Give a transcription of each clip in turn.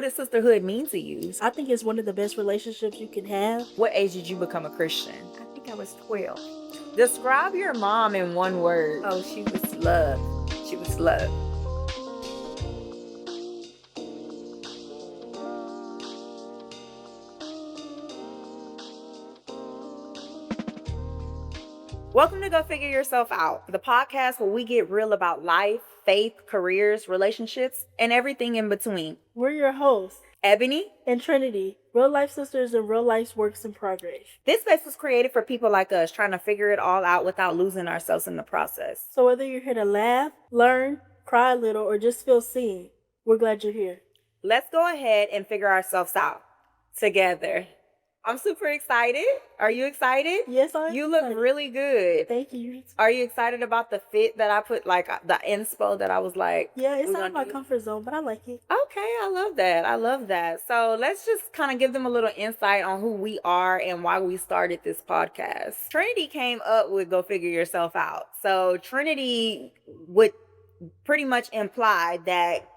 what does sisterhood mean to you? I think it's one of the best relationships you can have. What age did you become a Christian? I think I was 12. Describe your mom in one word. Oh, she was love. She was love. Welcome to Go Figure Yourself Out, the podcast where we get real about life, faith, careers, relationships, and everything in between. We're your hosts, Ebony and Trinity, real life sisters and real life works in progress. This space was created for people like us trying to figure it all out without losing ourselves in the process. So whether you're here to laugh, learn, cry a little, or just feel seen, we're glad you're here. Let's go ahead and figure ourselves out together. I'm super excited. Are you excited? Yes, I am. You look really good. Thank you. Are you excited about the fit that I put, like the inspo that I was like? Yeah, it's out of my comfort zone, but I like it. Okay, I love that. I love that. So let's just kind of give them a little insight on who we are and why we started this podcast. Trinity came up with Go Figure Yourself Out. So Trinity would pretty much imply that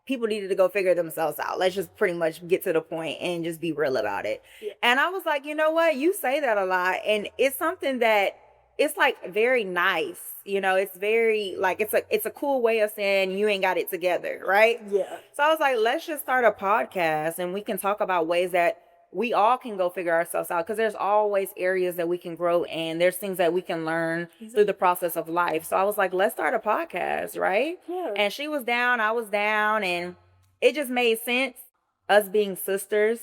people needed to go figure themselves out. Let's just pretty much get to the point and just be real about it. Yeah. And I was like, you know what? You say that a lot. And it's something that it's like very nice. You know, it's very like it's a cool way of saying you ain't got it together, right? Yeah. So I was like, let's just start a podcast and we can talk about ways that we all can go figure ourselves out, because there's always areas that we can grow in. There's things that we can learn through the process of life. So I was like, let's start a podcast, right? Yeah. And she was down, I was down, and it just made sense. Us being sisters,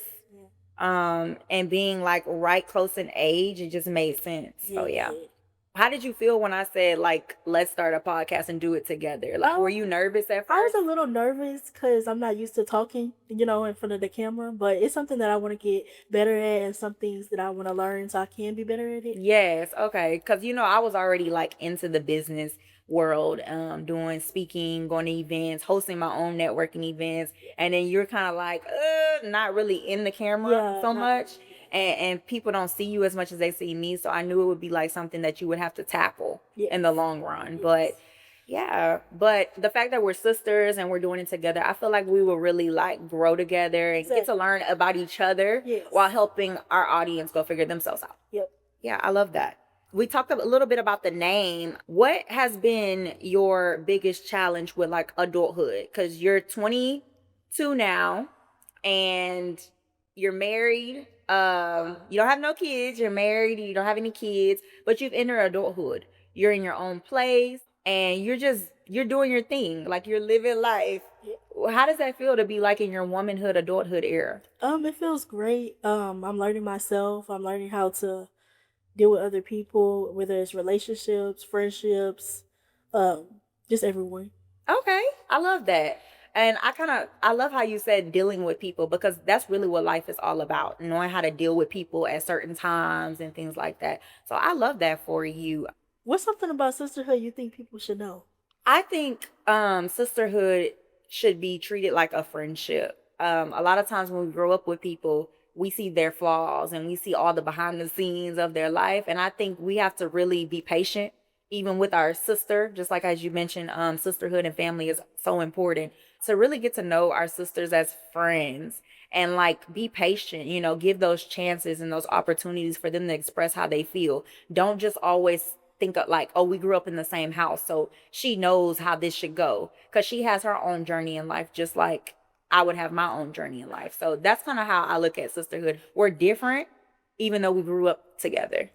and being like right close in age, it just made sense. So yeah. How did you feel when I said, like, let's start a podcast and do it together? Like, were you nervous at first? I was a little nervous because I'm not used to talking, in front of the camera. But it's something that I want to get better at and some things that I want to learn so I can be better at it. Yes, okay. Because, I was already, like, into the business world, doing speaking, going to events, hosting my own networking events. And then you're kind of like, not really in the camera so much. And people don't see you as much as they see me. So I knew it would be like something that you would have to tackle in the long run. Yes. But the fact that we're sisters and we're doing it together, I feel like we will really like grow together and get to learn about each other while helping our audience go figure themselves out. Yep. Yeah, I love that. We talked a little bit about the name. What has been your biggest challenge with like adulthood? Because you're 22 now and you're married. You don't have no kids, you're married, you don't have any kids, but you've entered adulthood. You're in your own place and you're doing your thing, like you're living life. How does that feel to be like in your womanhood, adulthood era? It feels great. I'm learning myself. I'm learning how to deal with other people, whether it's relationships, friendships, just everyone. Okay, I love that. And I love how you said dealing with people, because that's really what life is all about. Knowing how to deal with people at certain times and things like that. So I love that for you. What's something about sisterhood you think people should know? I think sisterhood should be treated like a friendship. A lot of times when we grow up with people, we see their flaws and we see all the behind the scenes of their life. And I think we have to really be patient, even with our sister. Just like as you mentioned, sisterhood and family is so important. To really get to know our sisters as friends and like be patient, give those chances and those opportunities for them to express how they feel. Don't just always think of like, oh, we grew up in the same house, so she knows how this should go, because she has her own journey in life, just like I would have my own journey in life. So that's kind of how I look at sisterhood. We're different, even though we grew up together.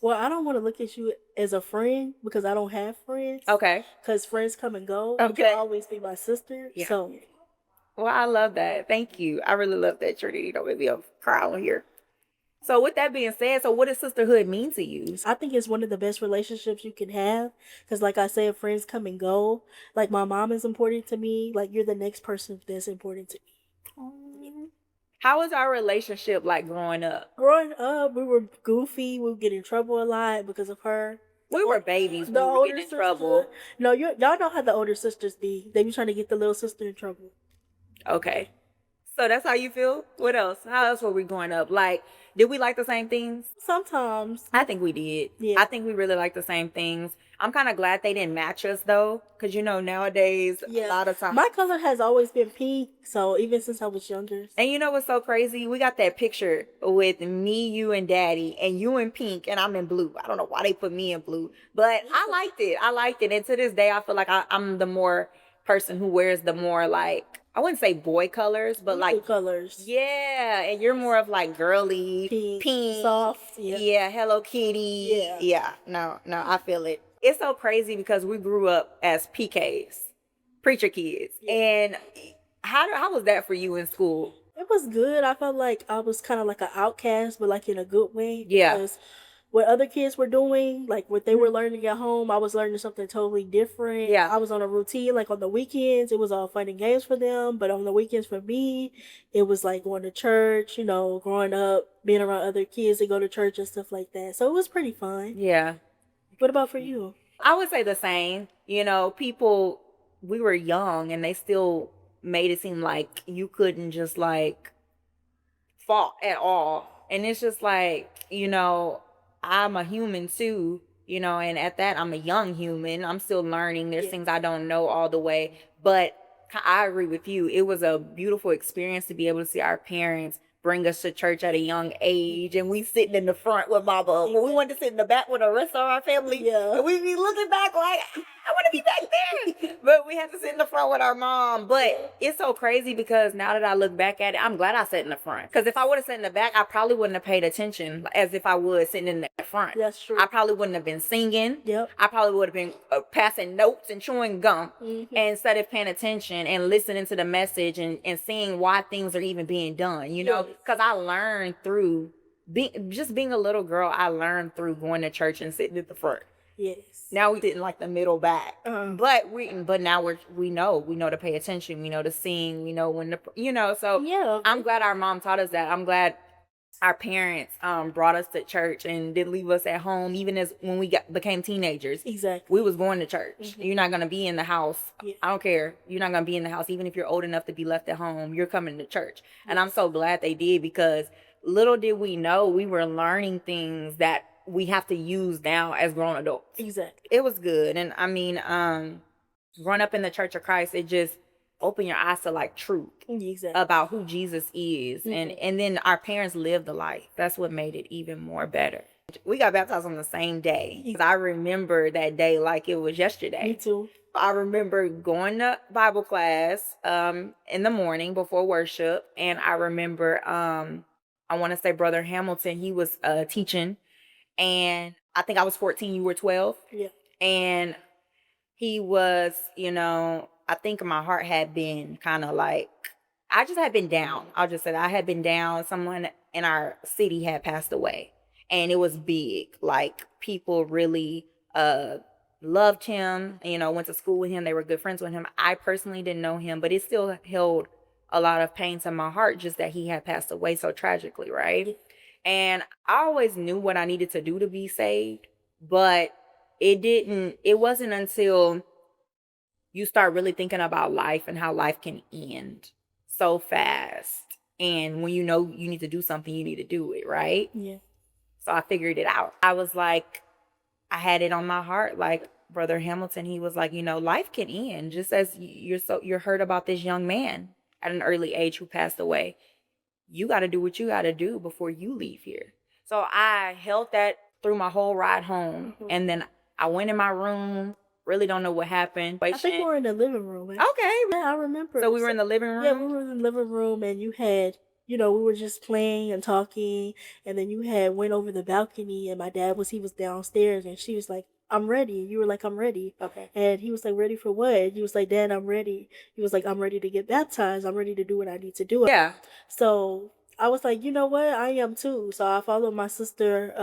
Well, I don't want to look at you as a friend because I don't have friends. Okay. Because friends come and go. Okay. You can always be my sister. Yeah. So. Well, I love that. Thank you. I really love that, Trinity. Don't make me cry on here. So with that being said, so what does sisterhood mean to you? I think it's one of the best relationships you can have. Because like I said, friends come and go. Like my mom is important to me. Like you're the next person that's important to me. How was our relationship like growing up? Growing up, we were goofy. We would get in trouble a lot because of her. We were babies. We would get in trouble. No, y'all know how the older sisters be. They be trying to get the little sister in trouble. Okay. So that's how you feel? What else? How else were we growing up? Like, did we like the same things? Sometimes. I think we did. Yeah. I think we really like the same things. I'm kind of glad they didn't match us though, because you know nowadays a Yeah. lot of times. My color has always been pink, so even since I was younger. And you know what's so crazy? We got that picture with me, you, and Daddy, and you in pink, and I'm in blue. I don't know why they put me in blue, but I liked it. I liked it, and to this day, I feel like I'm the more person who wears the more like I wouldn't say boy colors, but Neutral like colors. yeah, and you're more of like girly, Pink, soft. Yeah. yeah, Hello Kitty, Yeah. yeah. No, I feel it. It's so crazy because we grew up as PKs, preacher kids, and how was that for you in school? It was good. I felt like I was kind of like an outcast, but like in a good way. Yeah. Because what other kids were doing, like what they were learning at home, I was learning something totally different. Yeah. I was on a routine. Like on the weekends, it was all fun and games for them. But on the weekends for me, it was like going to church, growing up, being around other kids that go to church and stuff like that. So it was pretty fun. Yeah. What about for you? I would say the same. You know, people, we were young and they still made it seem like you couldn't just like fault at all. And it's just like, I'm a human too, and at that, I'm a young human. I'm still learning. There's things I don't know all the way. But I agree with you. It was a beautiful experience to be able to see our parents bring us to church at a young age, and we sitting in the front with mama. When we wanted to sit in the back with the rest of our family, and we be looking back like, I want to be back there. But we had to sit in the front with our mom. But it's so crazy because now that I look back at it, I'm glad I sat in the front. Because if I would have sat in the back, I probably wouldn't have paid attention as if I was sitting in the front. That's true. I probably wouldn't have been singing. Yep. I probably would have been passing notes and chewing gum instead of paying attention and listening to the message and seeing why things are even being done, because I learned through being a little girl. I learned through going to church and sitting at the front. Yes. Now we sit in like the middle back, but now we know to pay attention. We know to sing. We know when to So yeah. I'm glad our mom taught us that. I'm glad our parents brought us to church and didn't leave us at home, even as when we became teenagers. Exactly. We was going to church. You're not gonna be in the house. Yeah. I don't care. You're not gonna be in the house, even if you're old enough to be left at home. You're coming to church, and I'm so glad they did, because little did we know we were learning things that we have to use now as grown adults. Exactly. It was good, and I mean, growing up in the Church of Christ, it just open your eyes to like truth about who Jesus is. And then our parents lived the life. That's what made it even more better. We got baptized on the same day. I remember that day like it was yesterday. Me too. I remember going to Bible class in the morning before worship, and I remember I want to say Brother Hamilton, he was teaching, and I think I was 14, you were 12. Yeah. And he was, I think my heart had been kind of like, I just had been down. I'll just say that I had been down. Someone in our city had passed away, and it was big. Like, people really loved him, went to school with him. They were good friends with him. I personally didn't know him, but it still held a lot of pain to my heart just that he had passed away so tragically, right? And I always knew what I needed to do to be saved, but it wasn't until you start really thinking about life and how life can end so fast. And when you know you need to do something, you need to do it, right? Yeah. So I figured it out. I was like, I had it on my heart. Like Brother Hamilton, he was like, life can end, just as you're heard about this young man at an early age who passed away. You got to do what you got to do before you leave here. So I held that through my whole ride home. And then I went in my room. Really don't know what happened. I think we were in the living room. Okay. Yeah, I remember. So we were in the living room? Yeah, we were in the living room, and you had, we were just playing and talking, and then you had went over the balcony, and my dad he was downstairs, and she was like, I'm ready. You were like, I'm ready. Okay. And he was like, ready for what? And he was like, Dad, I'm ready. He was like, I'm ready to get baptized. I'm ready to do what I need to do. Yeah. So I was like, you know what? I am too. So I followed my sister,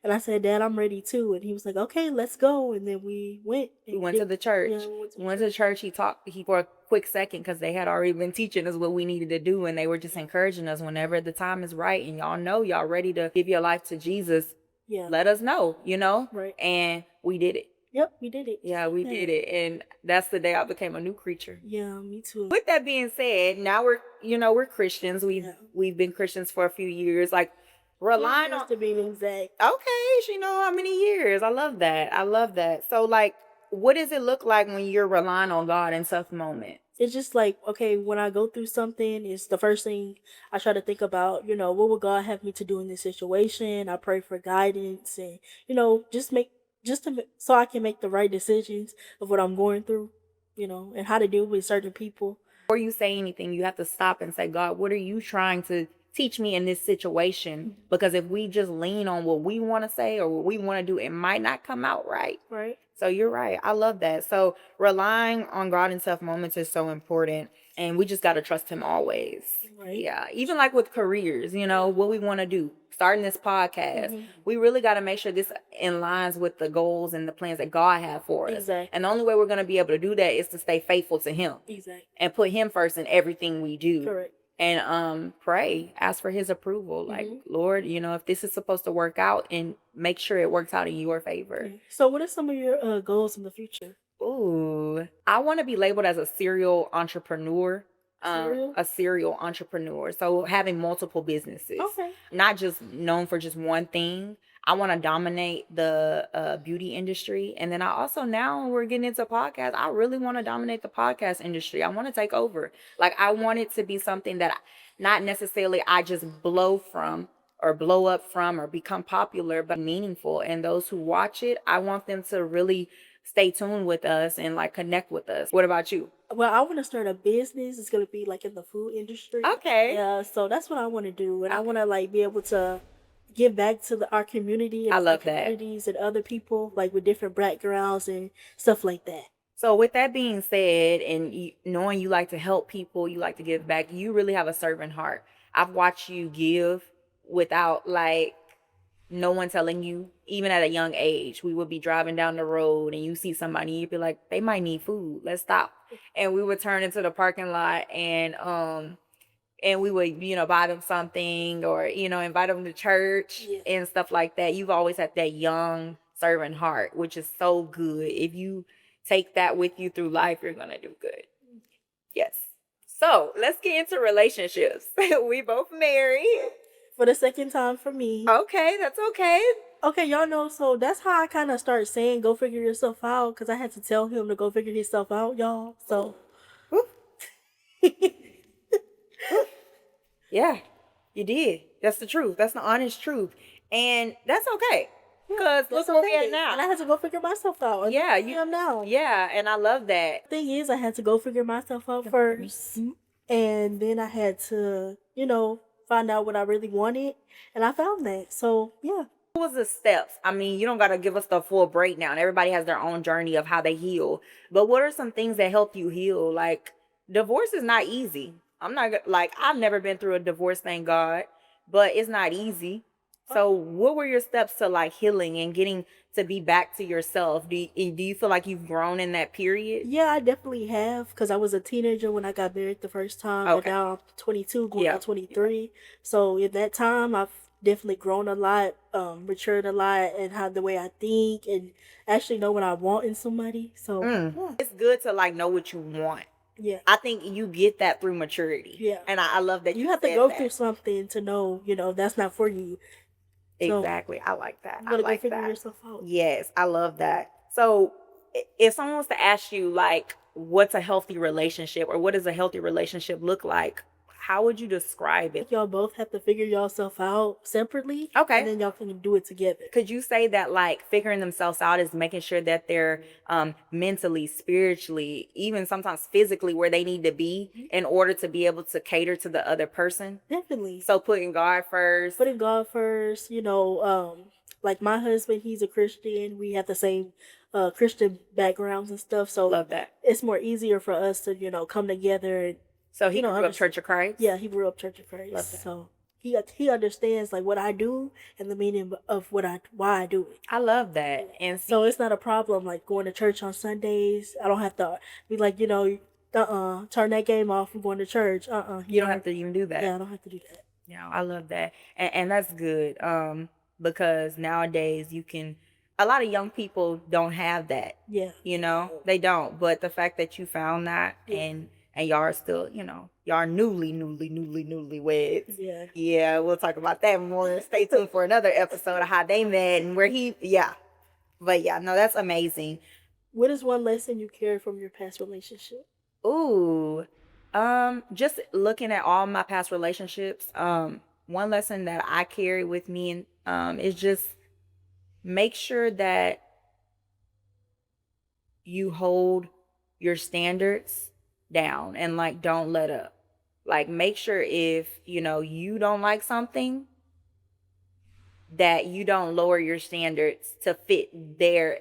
and I said, Dad, I'm ready too. And he was like, okay, let's go. And then we went. We went to the church. Yeah, we went to the church. He talked for a quick second because they had already been teaching us what we needed to do. And they were just encouraging us whenever the time is right. And y'all know y'all ready to give your life to Jesus. Yeah. Let us know, Right. And we did it. Yep, we did it. Yeah, we did it. And that's the day I became a new creature. Yeah, me too. With that being said, now we're Christians. Yeah. We've been Christians for a few years. Like 2 relying years on to be exact. okay, she know how many years. I love that. I love that. So like what does it look like when you're relying on God in tough moments? It's just like, okay, when I go through something, it's the first thing I try to think about, what would God have me to do in this situation? I pray for guidance and, so I can make the right decisions of what I'm going through, and how to deal with certain people. Before you say anything, you have to stop and say, God, what are you trying to teach me in this situation? Because if we just lean on what we want to say or what we want to do, it might not come out right. Right. So you're right. I love that. So relying on God in tough moments is so important. And we just got to trust him always. Right. Yeah. Even like with careers, what we want to do, starting this podcast, we really got to make sure this aligns with the goals and the plans that God has for us. Exactly. And the only way we're going to be able to do that is to stay faithful to him. Exactly. And put him first in everything we do. Correct. And pray, ask for his approval. Like, Lord, if this is supposed to work out, and make sure it works out in your favor. So what are some of your goals in the future? Ooh, I want to be labeled as a serial entrepreneur. A serial entrepreneur. So having multiple businesses. Okay. Not just known for just one thing. I want to dominate the beauty industry. And then I also, now we're getting into podcasts, I really want to dominate the podcast industry. I want to take over. Like, I want it to be something that not necessarily I just blow from or blow up from or become popular, but meaningful. And those who watch it, I want them to really stay tuned with us and like connect with us. What about you? Well, I want to start a business. It's going to be like in the food industry. Okay. Yeah, so that's what I want to do. And I want to like be able to give back to our community and I love other communities and other people like with different backgrounds and stuff like that. So with that being said, and knowing you like to help people, you like to give back, you really have a servant heart. I've watched you give without like no one telling you. Even at a young age, we would be driving down the road and you see somebody, you'd be like, they might need food, let's stop. And we would turn into the parking lot and we would buy them something or invite them to church. Yeah. And stuff like that. You've always had that young servant heart, which is so good. If you take that with you through life, you're gonna do good. Yes. So let's get into relationships. We both married. For the second time for me. Okay, that's okay. Okay, y'all know, so that's how I kind of start saying go figure yourself out, because I had to tell him to go figure himself out, y'all. So yeah, you did. That's the truth. That's the honest truth. And that's okay. Because look where we at now. And I had to go figure myself out. And yeah, I am now. Yeah, and I love that. Thing is, I had to go figure myself out first. And then I had to, find out what I really wanted. And I found that. So, yeah. What was the steps? I mean, you don't got to give us the full breakdown. Everybody has their own journey of how they heal. But what are some things that help you heal? Like, divorce is not easy. I've never been through a divorce, thank God. But it's not easy. So what were your steps to like healing and getting to be back to yourself? Do you feel like you've grown in that period? Yeah, I definitely have, because I was a teenager when I got married the first time. Okay. And now I'm 22, going on 23. So in that time, I've definitely grown a lot, matured a lot, and how the way I think and actually know what I want in somebody. So yeah. It's good to like know what you want. Yeah. I think you get that through maturity. Yeah. And I love that you have to go through something to know, that's not for you. Exactly. I like that. You gotta go figure yourself out. Yes, I love that. So if someone was to ask you like what's a healthy relationship or what does a healthy relationship look like, how would you describe it? Y'all both have to figure yourself out separately. Okay. And then y'all can do it together. Could you say that like figuring themselves out is making sure that they're mentally, spiritually, even sometimes physically where they need to be in order to be able to cater to the other person? Definitely. So putting God first. Putting God first, like my husband, he's a Christian. We have the same Christian backgrounds and stuff. So love that. It's more easier for us to, come together and so he grew up Church of Christ? Yeah, he grew up Church of Christ. Love that. So he understands like what I do and the meaning of why I do it. I love that. And so it's not a problem like going to church on Sundays. I don't have to be like, turn that game off and going to church. You don't have to even do that. Yeah, I don't have to do that. Yeah, I love that. And that's good. Because nowadays you can a lot of young people don't have that. Yeah. You know, they don't. But the fact that you found that, and y'all are still, y'all are newlyweds. Yeah. Yeah, we'll talk about that more. Stay tuned for another episode of how they met and where he, yeah. But yeah, no, that's amazing. What is one lesson you carry from your past relationship? Ooh, just looking at all my past relationships, one lesson that I carry with me, is just make sure that you hold your standards down and like don't let up. Like make sure if, you don't like something, that you don't lower your standards to fit their,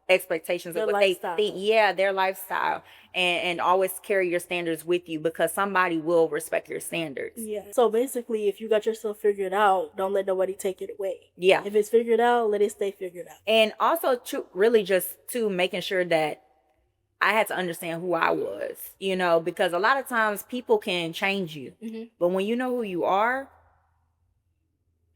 expectations of Their what lifestyle. they think. Yeah, their lifestyle. And always carry your standards with you, because somebody will respect your standards. Yeah. So basically, if you got yourself figured out, don't let nobody take it away. Yeah. If it's figured out, let it stay figured out. And also really just to making sure that I had to understand who I was, because a lot of times people can change you. Mm-hmm. But when you know who you are,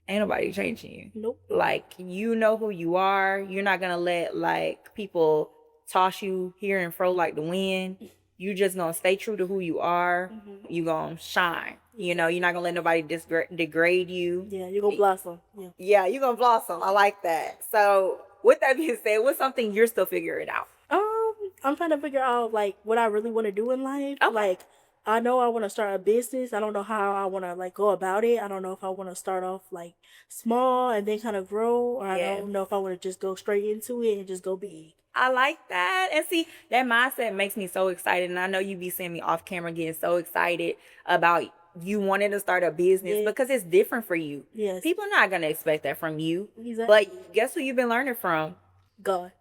ain't nobody changing you. Nope. Like, you know who you are. You're not going to let, like, people toss you here and fro like the wind. You just going to stay true to who you are. Mm-hmm. You going to shine. You're not going to let nobody degrade you. Yeah, you're going to blossom. Yeah, you're going to blossom. I like that. So, with that being said, what's something you're still figuring out? I'm trying to figure out, like, what I really want to do in life. Okay. Like, I know I want to start a business. I don't know how I want to, like, go about it. I don't know if I want to start off, like, small and then kind of grow. Or I don't know if I want to just go straight into it and just go big. I like that. And see, that mindset makes me so excited. And I know you be seeing me off camera getting so excited about you wanting to start a business, because it's different for you. Yes. People are not going to expect that from you. Exactly. But guess who you've been learning from? God.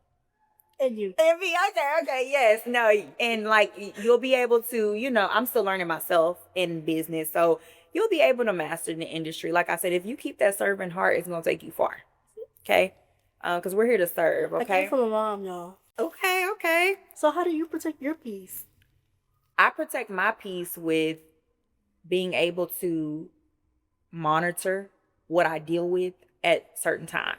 And you. And me, okay, yes. No, and like you'll be able to, I'm still learning myself in business. So you'll be able to master the industry. Like I said, if you keep that serving heart, it's going to take you far. Okay? Because we're here to serve, okay? I came from a mom, y'all. Okay. So how do you protect your peace? I protect my peace with being able to monitor what I deal with at certain times.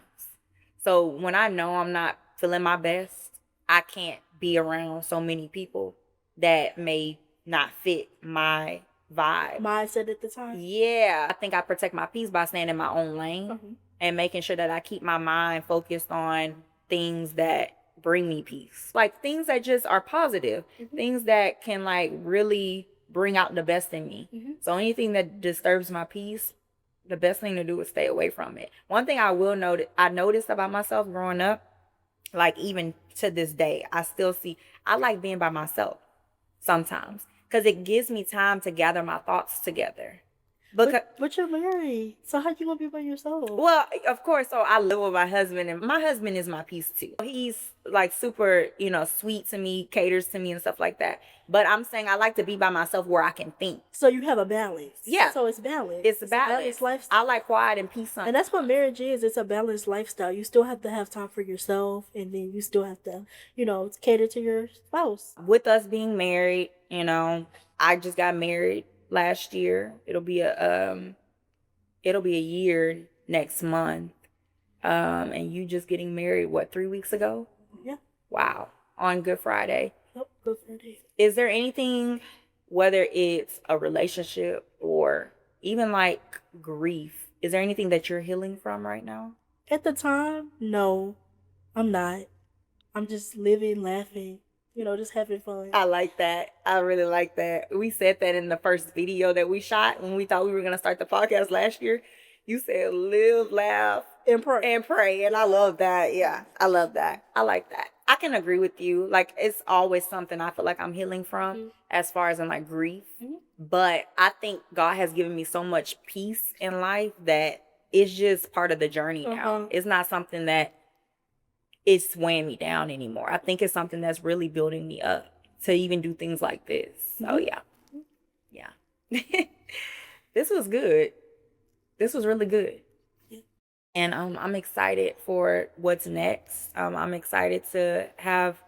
So when I know I'm not feeling my best, I can't be around so many people that may not fit my vibe. Mindset at the time? Yeah. I think I protect my peace by staying in my own lane. Mm-hmm. And making sure that I keep my mind focused on things that bring me peace. Like things that just are positive. Mm-hmm. Things that can like really bring out the best in me. Mm-hmm. So anything that disturbs my peace, the best thing to do is stay away from it. One thing I noticed about myself growing up, like even to this day, I like being by myself sometimes because it gives me time to gather my thoughts together. But you're married, so how you gonna be by yourself? Well, of course. So I live with my husband, and my husband is my peace too. He's like super, sweet to me, caters to me, and stuff like that. But I'm saying I like to be by myself where I can think. So you have a balance. Yeah. So it's balance. It's a balanced lifestyle. I like quiet and peace. And that's what marriage is. It's a balanced lifestyle. You still have to have time for yourself, and then you still have to, cater to your spouse. With us being married, I just got married last year. It'll be a year next month. And you just getting married, 3 weeks ago? Yeah. Wow. On Good Friday. Yep, Good Friday. Is there anything, whether it's a relationship or even like grief, is there anything that you're healing from right now? At the time, no, I'm not. I'm just living, laughing, just having fun. I like that. I really like that. We said that in the first video that we shot when we thought we were going to start the podcast last year. You said live, laugh, and pray. And I love that. Yeah, I love that. I like that. I can agree with you. Like, it's always something I feel like I'm healing from, mm-hmm. as far as in like grief. Mm-hmm. But I think God has given me so much peace in life that it's just part of the journey now. It's not something that it's weighing me down anymore. I think it's something that's really building me up to even do things like this. So yeah. This was good. This was really good. And I'm excited for what's next. I'm excited to have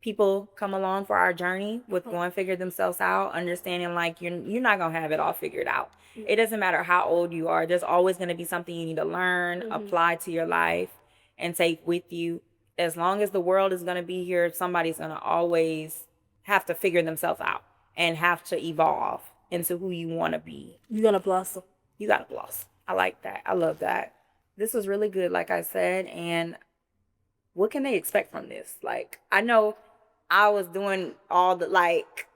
people come along for our journey with going figure themselves out, understanding like you're not gonna have it all figured out. It doesn't matter how old you are. There's always gonna be something you need to learn, apply to your life, and take with you. As long as the world is gonna be here, somebody's gonna always have to figure themselves out and have to evolve into who you want to be. You gotta blossom. You gotta blossom. I like that. I love that. This was really good, like I said. And what can they expect from this? Like, I know I was doing all the like,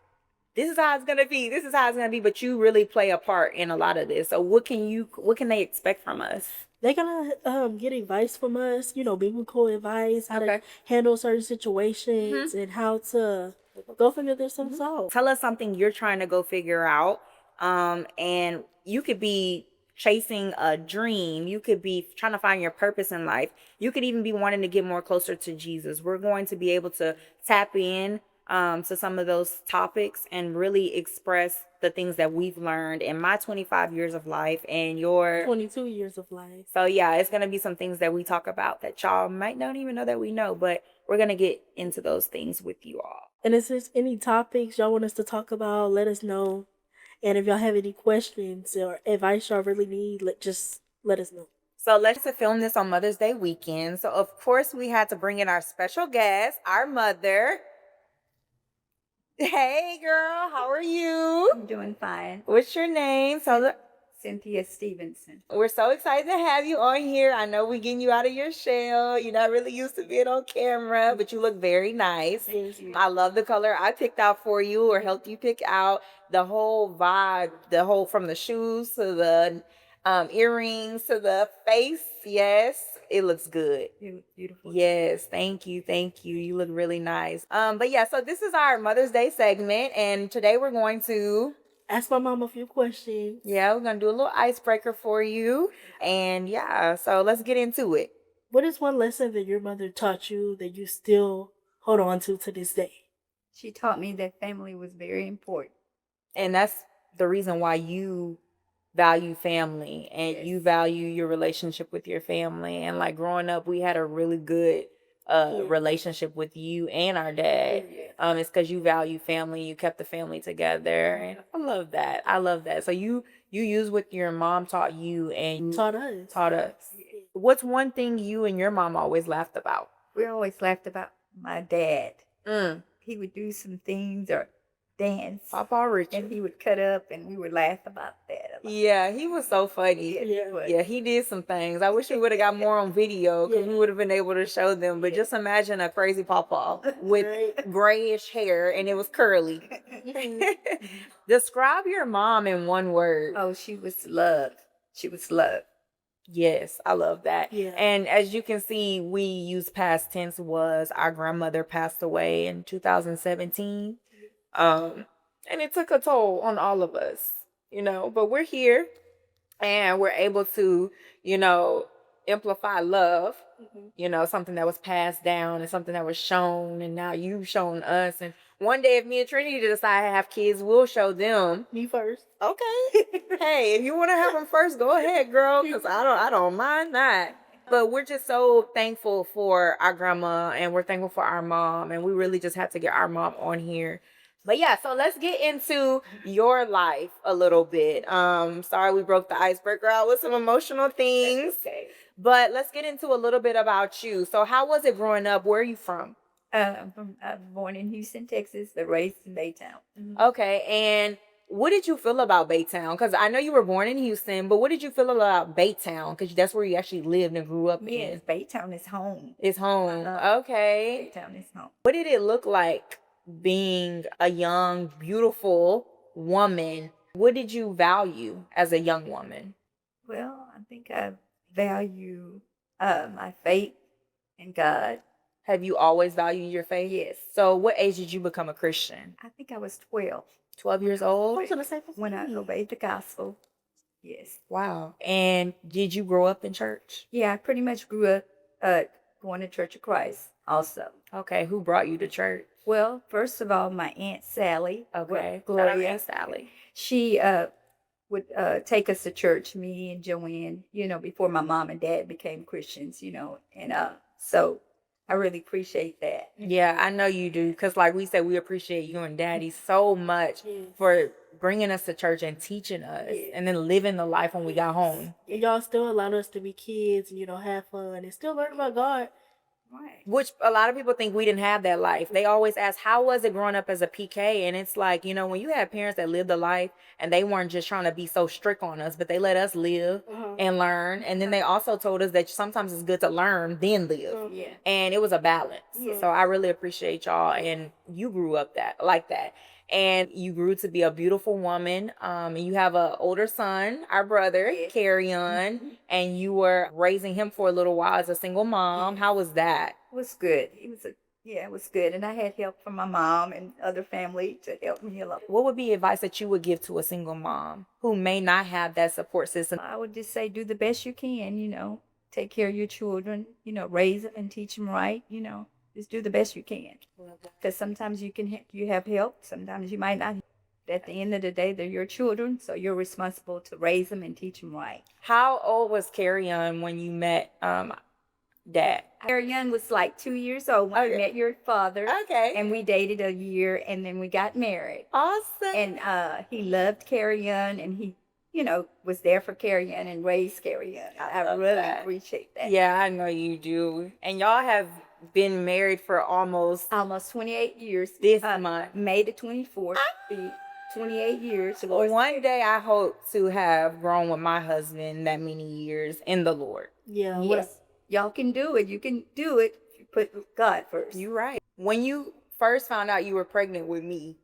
this is how it's gonna be. This is how it's gonna be. But you really play a part in a lot of this. So what can they expect from us? They're gonna get advice from us, biblical advice, how to handle certain situations, and how to go figure themselves out. Tell us something you're trying to go figure out. And you could be chasing a dream. You could be trying to find your purpose in life. You could even be wanting to get more closer to Jesus. We're going to be able to tap in to some of those topics and really express the things that we've learned in my 25 years of life and your 22 years of life. So yeah, it's going to be some things that we talk about that y'all might not even know that we know, but we're going to get into those things with you all. And if there's any topics y'all want us to talk about, let us know. And if y'all have any questions or advice y'all really need, just let us know. So let's film this on Mother's Day weekend. So of course we had to bring in our special guest, our mother. Hey girl, how are you? I'm doing fine. What's your name? Cynthia Stevenson. We're so excited to have you on here. I know we're getting you out of your shell. You're not really used to being on camera, but you look very nice. I love the color I picked out for you or helped you pick out. The whole vibe, from the shoes to the earrings to the face. Yes, it looks good. Beautiful. Yes, thank you. You look really nice. But yeah, so this is our Mother's Day segment, and today we're going to ask my mom a few questions. Yeah, we're going to do a little icebreaker for you. And yeah, so let's get into it. What is one lesson that your mother taught you that you still hold on to this day? She taught me that family was very important. And that's the reason why you value family and you value your relationship with your family. And like growing up, we had a really good relationship with you and our dad. It's because you value family. You kept the family together, and I love that. So you use what your mom taught you and taught us. What's one thing you and your mom always laughed about? We always laughed about my dad. He would do some things or dance, Papa Richard, and he would cut up, and we would laugh about that. Yeah, he was so funny. Yeah, he did some things. I wish we would have got more on video because we would have been able to show them. But just imagine a crazy Papa with grayish hair and it was curly. Describe your mom in one word. Oh, she was love. She was love. Yes, I love that. Yeah. And as you can see, we use past tense was our grandmother passed away in 2017. And it took a toll on all of us, but we're here and we're able to, amplify love, something that was passed down and something that was shown. And now you've shown us. And one day if me and Trinity decide to have kids, we'll show them. Me first. Okay. Hey, if you want to have them first, go ahead, girl, because I don't mind that. But we're just so thankful for our grandma and we're thankful for our mom. And we really just have to get our mom on here. But yeah, so let's get into your life a little bit. Sorry we broke the icebreaker out with some emotional things. Okay. But let's get into a little bit about you. So how was it growing up? Where are you from? I'm born in Houston, Texas, but raised in Baytown. Okay, and what did you feel about Baytown? Because I know you were born in Houston, but what did you feel about Baytown? Because that's where you actually lived and grew up in. Yes, Baytown is home. It's home. Okay. Baytown is home. What did it look like being a young, beautiful woman? What did you value as a young woman? Well, I think I value my faith in God. Have you always valued your faith? Yes. So what age did you become a Christian? I think I was 12. 12 years old? I was gonna say when I obeyed the gospel. Yes. Wow. And did you grow up in church? Yeah, I pretty much grew up going to Church of Christ also. Okay, who brought you to church? Well, first of all, my Aunt Sally. Okay, Gloria Sally. She would take us to church, me and Joanne, before my mom and dad became Christians, and so I really appreciate that. Yeah, I know you do. Because, like we said, we appreciate you and Daddy so much for bringing us to church and teaching us and then living the life when we got home. And y'all still allowed us to be kids and, have fun and still learn about God. Right. Which a lot of people think we didn't have that life. They always ask, how was it growing up as a PK? And it's like, when you have parents that lived a life and they weren't just trying to be so strict on us, but they let us live and learn. And then they also told us that sometimes it's good to learn, then live. Yeah. And it was a balance. So I really appreciate y'all. And you grew up like that. And you grew to be a beautiful woman. And you have an older son, our brother, Carry On, and you were raising him for a little while as a single mom. How was that? It was good. It was good. And I had help from my mom and other family to help me a lot. What would be advice that you would give to a single mom who may not have that support system? I would just say do the best you can, take care of your children, raise them and teach them right, just do the best you can. Because sometimes you have help, sometimes you might not. At the end of the day, they're your children, so you're responsible to raise them and teach them right. How old was Carry On when you met Dad? Carry On was like 2 years old when I met your father. Okay. And we dated a year, and then we got married. Awesome. And he loved Carry On, and he, was there for Carry On and raised Carry On. I really appreciate that. Yeah, I know you do. And y'all have been married for almost 28 years. This month. May the 24th. 28 years. One day I hope to have grown with my husband that many years in the Lord. Yeah. Yes. Y'all can do it. You can do it if you put God first. You're right. When you first found out you were pregnant with me,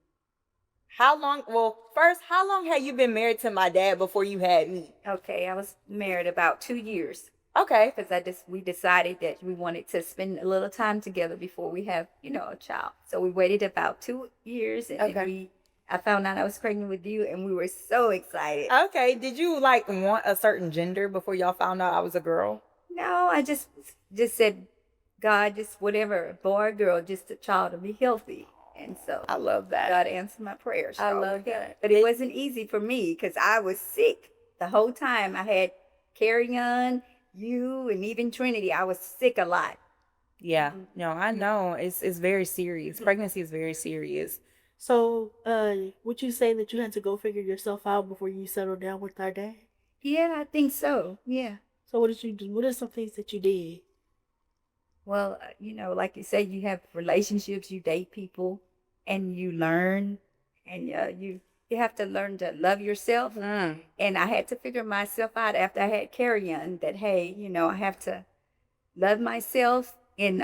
how long had you been married to my dad before you had me? Okay, I was married about 2 years. Okay. Because we decided that we wanted to spend a little time together before we have, a child. So we waited about 2 years, and then I found out I was pregnant with you, and we were so excited. Okay. Did you want a certain gender before y'all found out I was a girl? No, I just said, God, just whatever, boy or girl, just a child to be healthy. And so I love that. God answered my prayers. I love that. But it wasn't easy for me because I was sick the whole time. I had Carry On, you, and even Trinity. I was sick a lot. Yeah. No, I know. It's very serious. Pregnancy is very serious. So, would you say that you had to go figure yourself out before you settled down with our dad? Yeah, I think so. Yeah. So what did you do? What are some things that you did? Well, like you say, you have relationships, you date people, and you learn, and you have to learn to love yourself. And I had to figure myself out after I had Carry On that, hey, I have to love myself, and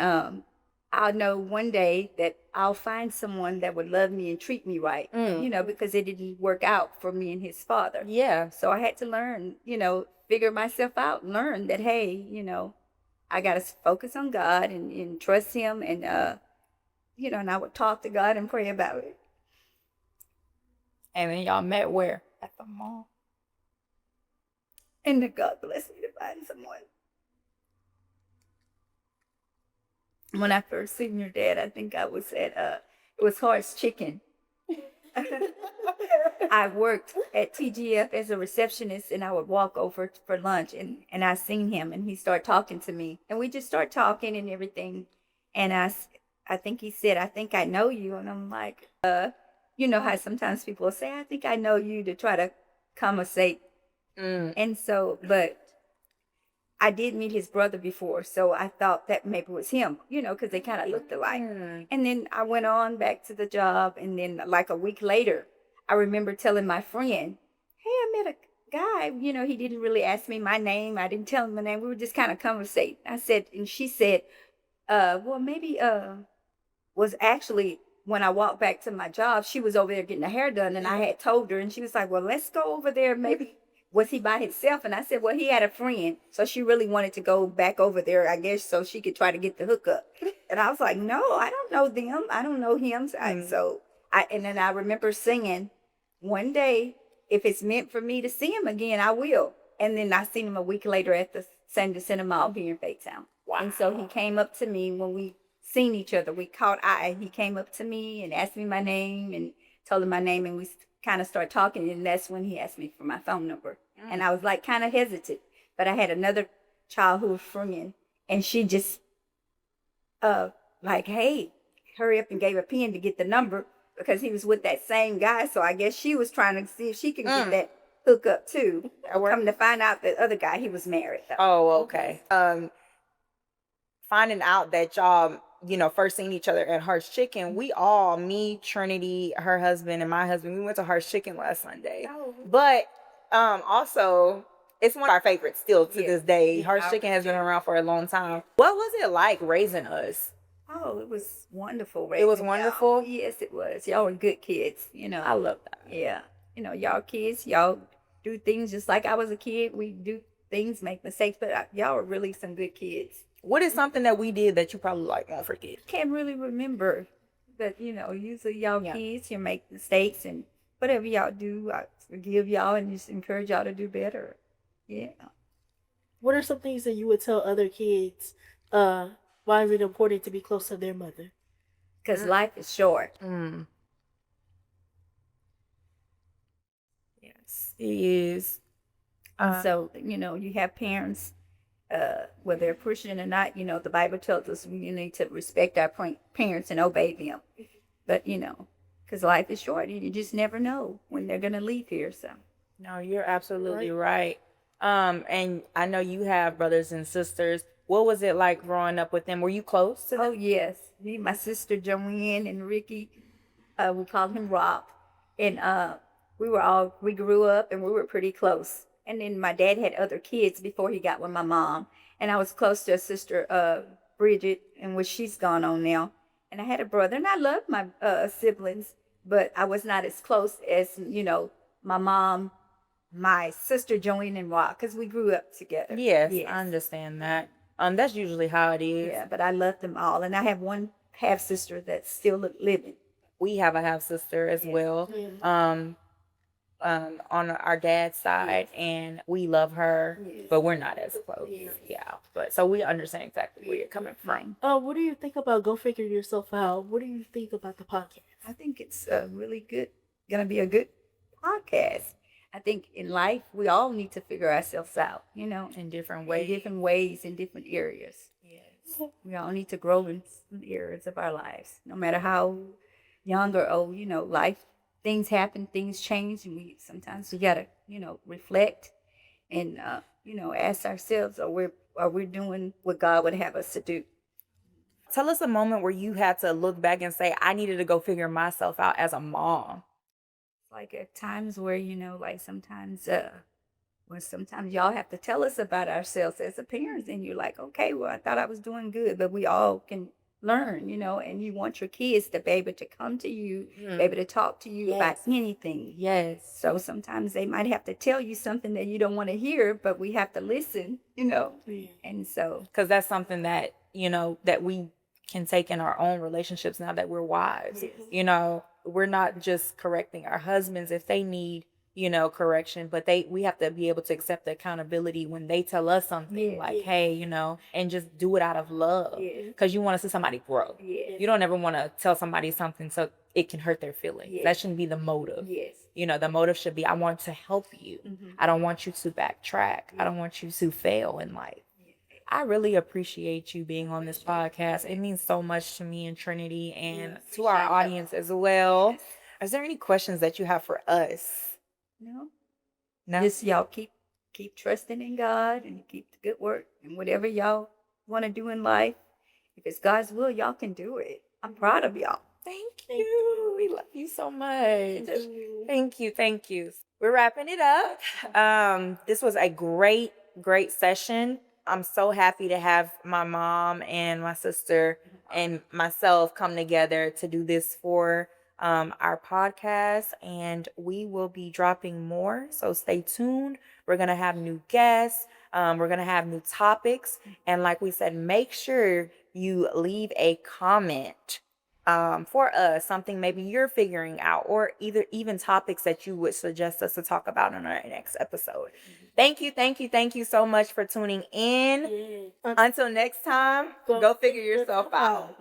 I'll know one day that I'll find someone that would love me and treat me right, because it didn't work out for me and his father. Yeah. So I had to learn, figure myself out, and learn that, hey, I got to focus on God and trust him. And, and I would talk to God and pray about it. And then y'all met where? At the mall. And then God blessed me to find someone. When I first seen your dad, I think I was at, it was Horse Chicken. I worked at TGF as a receptionist, and I would walk over for lunch, and I seen him, and he started talking to me, and we just started talking and everything. And I think he said, I think I know you. And I'm like, you know how sometimes people say, I think I know you, to try to conversate. And so, but I did meet his brother before, so I thought that maybe it was him, because they kind of looked alike. And then I went on back to the job, and then like a week later, I remember telling my friend, hey, I met a guy, he didn't really ask me my name. I didn't tell him my name. We were just kind of conversating. I said, and she said, well, maybe, was actually when I walked back to my job, she was over there getting her hair done, and I had told her, and she was like, well, let's go over there. Maybe was he by himself? And I said, well, he had a friend. So she really wanted to go back over there, I guess, so she could try to get the hookup. And I was like, no, I don't know them. I don't know him. And then I remember singing, one day, if it's meant for me to see him again, I will. And then I seen him a week later at the Sandy Center Mall here in Baytown. Wow. And so he came up to me when we seen each other. We caught eye. He came up to me and asked me my name and told him my name, and we kind of started talking. And that's when he asked me for my phone number. And I was like kind of hesitant. But I had another childhood friend, and she just like, hey, hurry up and gave a pen to get the number because he was with that same guy. So I guess she was trying to see if she can get that hook up too. Come to find out the other guy, he was married though. Oh, okay. Finding out that y'all, first seen each other at Harsh Chicken, we all, me, Trinity, her husband, and my husband, we went to Harsh Chicken last Sunday. Oh. But also, it's one of our favorites still to this day. Yeah, Harsh Chicken has been around for a long time. What was it like raising us? Oh, it was wonderful. It was wonderful? Yes, it was. Y'all were good kids, I love that. Yeah. Y'all kids, y'all do things just like I was a kid. We do things, make mistakes, but y'all were really some good kids. What is something that we did that you probably won't forget? Can't really remember, but usually y'all kids, you make mistakes, and whatever y'all do, I forgive y'all and just encourage y'all to do better. Yeah. What are some things that you would tell other kids? Why is it important to be close to their mother? Because life is short. Yes, it is. So, you have parents, whether they're Christian or not, the Bible tells us we need to respect our parents and obey them. But, because life is short and you just never know when they're going to leave here. So, no, you're absolutely right. And I know you have brothers and sisters. What was it like growing up with them? Were you close to them? Oh, yes. Me, my sister Joanne, and Ricky, we called him Rob. And we grew up and we were pretty close. And then my dad had other kids before he got with my mom. And I was close to a sister, Bridget, and which she's gone on now. And I had a brother, and I loved my siblings, but I was not as close as, my mom, my sister Joanne, and Rob, because we grew up together. Yes, I understand that. That's usually how it is. Yeah, but I love them all. And I have one half sister that's still living. We have a half sister as well. On our dad's side, and we love her, but we're not as close. Yeah. But so we understand exactly where you're coming from. What do you think about Go Figure Yourself Out? What do you think about the podcast? I think it's really good, gonna be a good podcast. I think in life we all need to figure ourselves out, In different ways. In different areas. Yes. We all need to grow in some areas of our lives, no matter how young or old. Life, things happen, things change, and sometimes we gotta, reflect and ask ourselves, are we doing what God would have us to do? Tell us a moment where you had to look back and say, I needed to go figure myself out as a mom. Like at times where, sometimes y'all have to tell us about ourselves as a parents, and you're like, okay, well, I thought I was doing good, but we all can learn, and you want your kids to be able to come to you, be able to talk to you about anything. Yes. So sometimes they might have to tell you something that you don't want to hear, but we have to listen, and so. Because that's something that, that we can take in our own relationships now that we're wives. Yes. We're not just correcting our husbands if they need, correction, but we have to be able to accept the accountability when they tell us something hey, and just do it out of love, because you want to see somebody grow. You don't ever want to tell somebody something so it can hurt their feelings. That shouldn't be the motive. The motive should be, I want to help you. I don't want you to backtrack. I don't want you to fail in life. I really appreciate you being on this podcast. It means so much to me and Trinity, and to our audience as well. Is there any questions that you have for us? No. No. Just y'all keep trusting in God and keep the good work, and whatever y'all want to do in life, if it's God's will, y'all can do it. I'm proud of y'all. Thank you. We love you so much. Thank you. We're wrapping it up. This was a great session. I'm so happy to have my mom and my sister and myself come together to do this for our podcast, and we will be dropping more, so stay tuned. We're gonna have new guests, we're gonna have new topics, and like we said, make sure you leave a comment for us, something maybe you're figuring out, or even topics that you would suggest us to talk about in our next episode. Thank you so much for tuning in. Until next time, go figure yourself out.